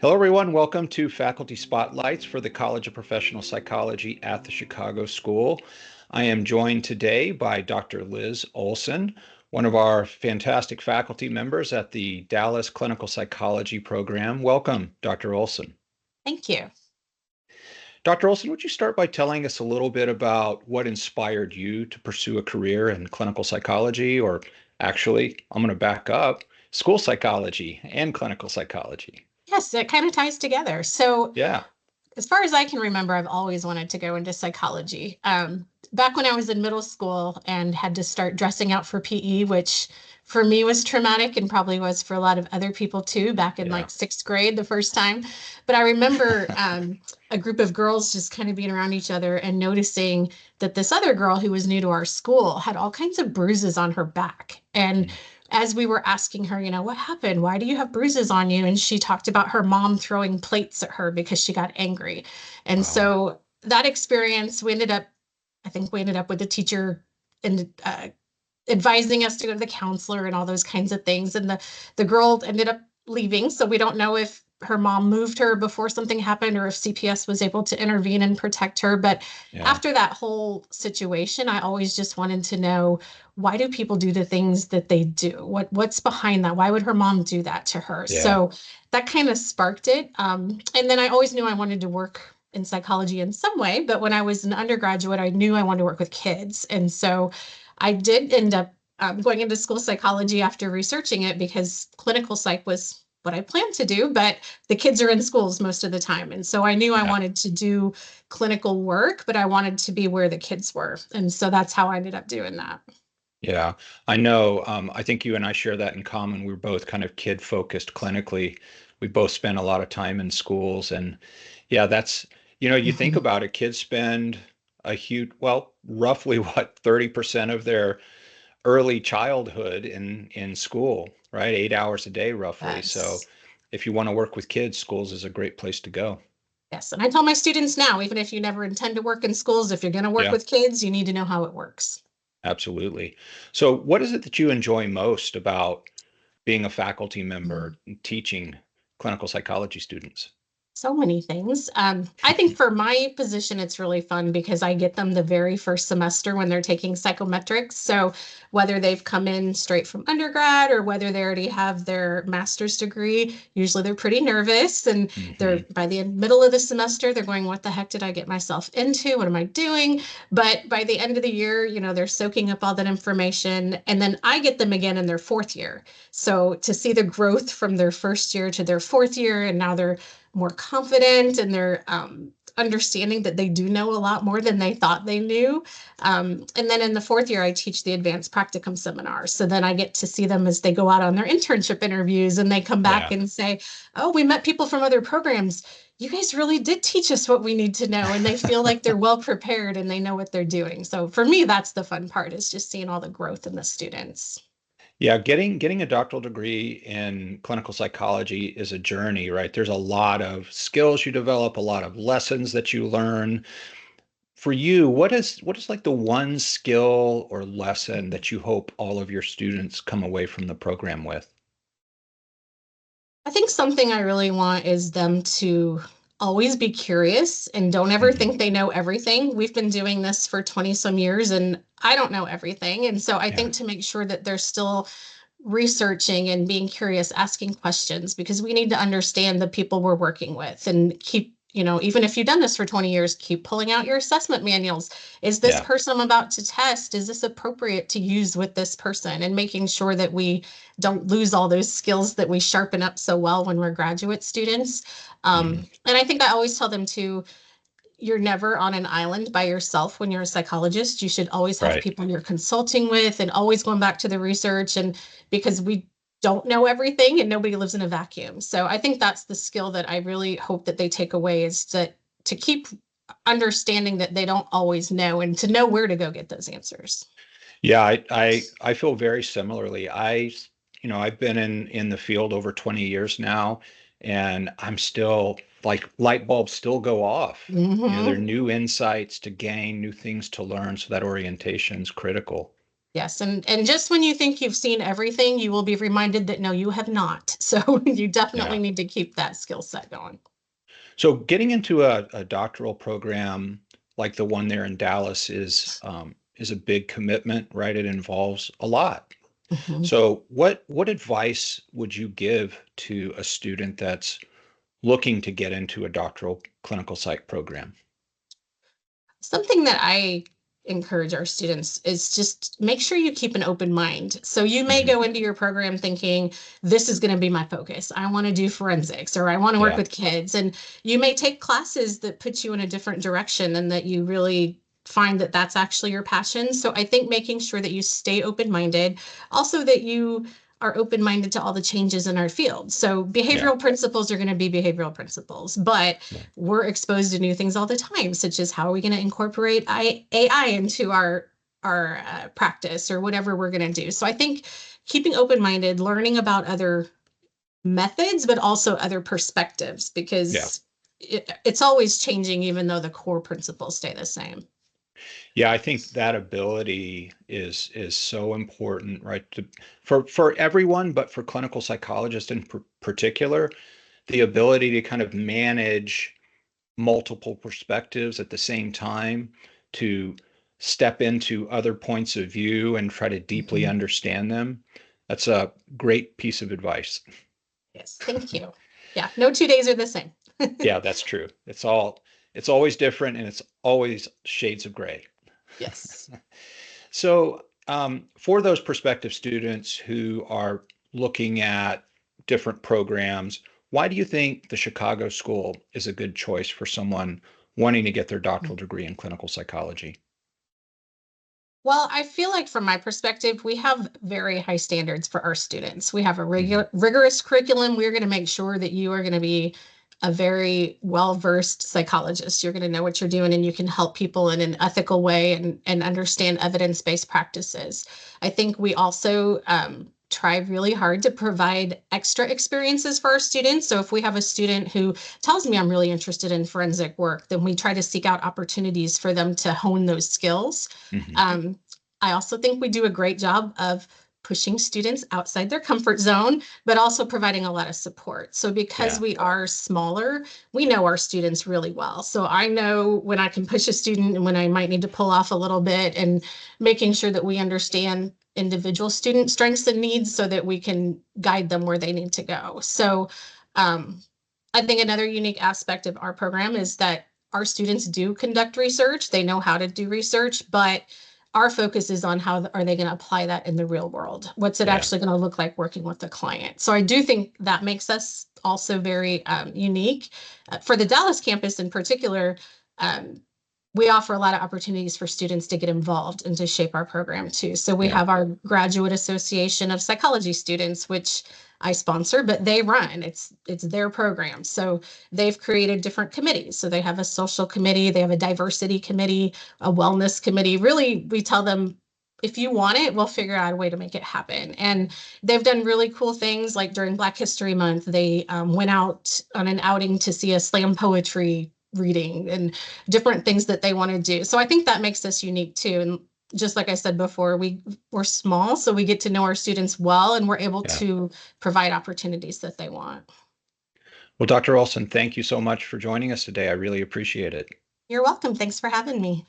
Hello, everyone. Welcome to Faculty Spotlights for the College of Professional Psychology at the Chicago School. I am joined today by Dr. Liz Olson, one of our fantastic faculty members at the Dallas Clinical Psychology program. Welcome, Dr. Olson. Thank you. Dr. Olson, would you start by telling us a little bit about what inspired you to pursue a career in clinical psychology, or actually, I'm going to back up, school psychology and clinical psychology? Yes, it kind of ties together. So, Yeah. as far as I can remember, I've always wanted to go into psychology. Back when I was in middle school and had to start dressing out for PE, which for me was traumatic and probably was for a lot of other people too, back in Yeah. like sixth grade the first time. But I remember a group of girls just kind of being around each other and noticing that this other girl who was new to our school had all kinds of bruises on her back. And as we were asking her, what happened? Why do you have bruises on you? And she talked about her mom throwing plates at her because she got angry. And Wow. so that experience, I think we ended up with the teacher and advising us to go to the counselor and all those kinds of things. And the girl ended up leaving. So we don't know if her mom moved her before something happened or if CPS was able to intervene and protect her. But Yeah. after that whole situation, I always just wanted to know, why do people do the things that they do? What's behind that? Why would her mom do that to her? Yeah. So that kind of sparked it. And then I always knew I wanted to work in psychology in some way. But when I was an undergraduate, I knew I wanted to work with kids. And so I did end up going into school psychology after researching it because clinical psych was what I planned to do, but the kids are in schools most of the time. And so I knew I Yeah. wanted to do clinical work, but I wanted to be where the kids were. And so that's how I ended up doing that. Yeah. I know. I think you and I share that in common. We're both kind of kid focused clinically. We both spend a lot of time in schools. And yeah, you think Mhm. about it, kids spend roughly what, 30% of their early childhood in school, right? 8 hours a day, roughly. So Yes. if you want to work with kids, schools is a great place to go. Yes. And I tell my students now, even if you never intend to work in schools, if you're going to work Yeah. with kids, you need to know how it works. Absolutely. So, what is it that you enjoy most about being a faculty Mhm. member and teaching clinical psychology students? So many things. I think for my position, it's really fun because I get them the very first semester when they're taking psychometrics. So whether they've come in straight from undergrad or whether they already have their master's degree, usually they're pretty nervous and they're Hmm. by the middle of the semester, they're going, what the heck did I get myself into? What am I doing? But by the end of the year, they're soaking up all that information. And then I get them again in their fourth year. So to see the growth from their first year to their fourth year, and now they're more confident and they're understanding that they do know a lot more than they thought they knew. And then in the fourth year, I teach the advanced practicum seminars. So then I get to see them as they go out on their internship interviews and they come back Yeah. and say, oh, we met people from other programs. You guys really did teach us what we need to know. And they feel like they're well prepared and they know what they're doing. So for me, that's the fun part, is just seeing all the growth in the students. Yeah, getting a doctoral degree in clinical psychology is a journey, right? There's a lot of skills you develop, a lot of lessons that you learn. For you, what is like the one skill or lesson that you hope all of your students come away from the program with? I think something I really want is them to always be curious and don't ever Hmm. think they know everything. We've been doing this for 20 some years and I don't know everything. And so I Yeah. think to make sure that they're still researching and being curious, asking questions, because we need to understand the people we're working with and keep, even if you've done this for 20 years, keep pulling out your assessment manuals. Is this Yeah. person I'm about to test? Is this appropriate to use with this person? And making sure that we don't lose all those skills that we sharpen up so well when we're graduate students. Hmm. And I think I always tell them to, you're never on an island by yourself when you're a psychologist. You should always have Right. people you're consulting with and always going back to the research, and because we don't know everything and nobody lives in a vacuum. So I think that's the skill that I really hope that they take away, is to keep understanding that they don't always know and to know where to go get those answers. Yeah, I feel very similarly. I've been in the field over 20 years now, and I'm still like light bulbs still go off. There are Hmm. new insights to gain, new things to learn, so that orientation is critical. Yes, and just when you think you've seen everything, you will be reminded that no, you have not. So you definitely Yeah. need to keep that skill set going. So getting into a doctoral program like the one there in Dallas is a big commitment, right? It involves a lot. Mhm. So what advice would you give to a student that's looking to get into a doctoral clinical psych program? Something that I encourage our students is just make sure you keep an open mind. So you may Hmm. go into your program thinking, this is going to be my focus. I want to do forensics or I want to work Yeah, with kids. And you may take classes that put you in a different direction and that you really find that that's actually your passion. So I think making sure that you stay open minded, also that you are open minded to all the changes in our field. So yeah, behavioral principles are going to be behavioral principles, but yeah, we're exposed to new things all the time, such as how are we going to incorporate AI into our practice or whatever we're going to do. So I think keeping open minded, learning about other methods, but also other perspectives, yeah. because it's always changing, even though the core principles stay the same. Yeah, I think that ability is so important, right? For everyone, but for clinical psychologists in particular, the ability to kind of manage multiple perspectives at the same time, to step into other points of view and try to deeply Mhm. understand them. That's a great piece of advice. Yes, thank you. Yeah, no 2 days are the same. Yeah, that's true. It's always different and it's always shades of gray. Yes. So, for those prospective students who are looking at different programs, why do you think the Chicago School is a good choice for someone wanting to get their doctoral degree in clinical psychology? Well, I feel like from my perspective, we have very high standards for our students. We have a Mhm. rigorous curriculum. We're going to make sure that you are going to be a very well-versed psychologist. You're going to know what you're doing and you can help people in an ethical way and understand evidence-based practices. I think we also try really hard to provide extra experiences for our students. So if we have a student who tells me I'm really interested in forensic work, then we try to seek out opportunities for them to hone those skills. Mhm. um, I also think we do a great job of pushing students outside their comfort zone, but also providing a lot of support. So, because Yeah, we are smaller, we know our students really well. So, I know when I can push a student and when I might need to pull off a little bit, and making sure that we understand individual student strengths and needs so that we can guide them where they need to go. So, um, I think another unique aspect of our program is that our students do conduct research. They know how to do research, but our focus is on how are they going to apply that in the real world? What's it yeah, actually going to look like working with the client? So I do think that makes us also very unique. For the Dallas campus in particular, um, we offer a lot of opportunities for students to get involved and to shape our program too. So we yeah, have our Graduate Association of Psychology Students, which I sponsor, but they run. It's their program. So they've created different committees. So they have a social committee, they have a diversity committee, a wellness committee. Really, we tell them if you want it, we'll figure out a way to make it happen. And they've done really cool things like during Black History Month, they went out on an outing to see a slam poetry reading and different things that they want to do. So I think that makes us unique too. And just like I said before, we're small, so we get to know our students well and we're able yeah. to provide opportunities that they want. Well, Dr. Olson, thank you so much for joining us today. I really appreciate it. You're welcome. Thanks for having me.